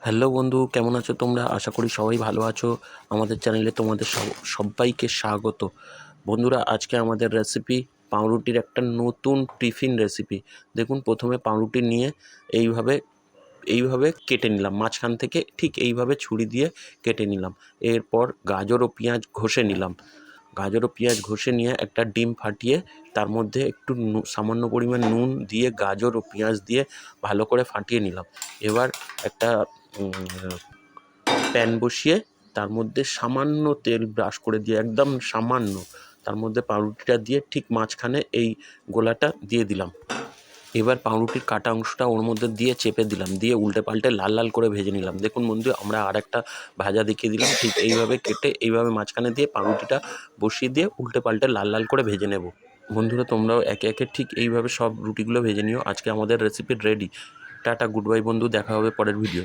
Hello বন্ধু, কেমন আছো তোমরা? আশা করি সবাই ভালো আছো। আমাদের চ্যানেলে তোমাদের সবাইকে স্বাগত। বন্ধুরা, আজকে আমাদের রেসিপি পাউরুটির একটা নতুন টিফিন রেসিপি। দেখুন, প্রথমে পাউরুটি নিয়ে এইভাবে এইভাবে কেটে নিলাম, মাঝখান থেকে ঠিক এইভাবে ছুরি দিয়ে কেটে নিলাম। এরপর গাজর ও পেঁয়াজ ঘষে নিলাম। গাজর ও পেঁয়াজ ঘষে নিয়ে একটা ডিম ফাটিয়ে তার মধ্যে একটু সামান্য পরিমাণ নুন দিয়ে গাজর ও পেঁয়াজ দিয়ে ভালো করে ফাটিয়ে নিলাম। এবার একটা প্যান বসিয়ে তার মধ্যে সামান্য তেল ব্রাশ করে দিয়ে, একদম সামান্য, তার মধ্যে পাউরুটিটা দিয়ে ঠিক মাঝখানে এই গোলাটা দিয়ে দিলাম। এবার পাউরুটির কাটা অংশটা ওর মধ্যে দিয়ে চেপে দিলাম, দিয়ে উল্টে পাল্টে লাল লাল করে ভেজে নিলাম। দেখুন বন্ধু, আমরা আর একটা ভাজা দেখিয়ে দিলাম। ঠিক এইভাবে কেটে এইভাবে মাঝখানে দিয়ে পাউরুটিটা বসিয়ে দিয়ে উল্টে পাল্টে লাল লাল করে ভেজে নেব। বন্ধুরা, তোমরাও একে একে ঠিক এইভাবে সব রুটিগুলো ভেজে নিও। আজকে আমাদের recipe ready. Tata, good bye বন্ধু, দেখা হবে পরের ভিডিও।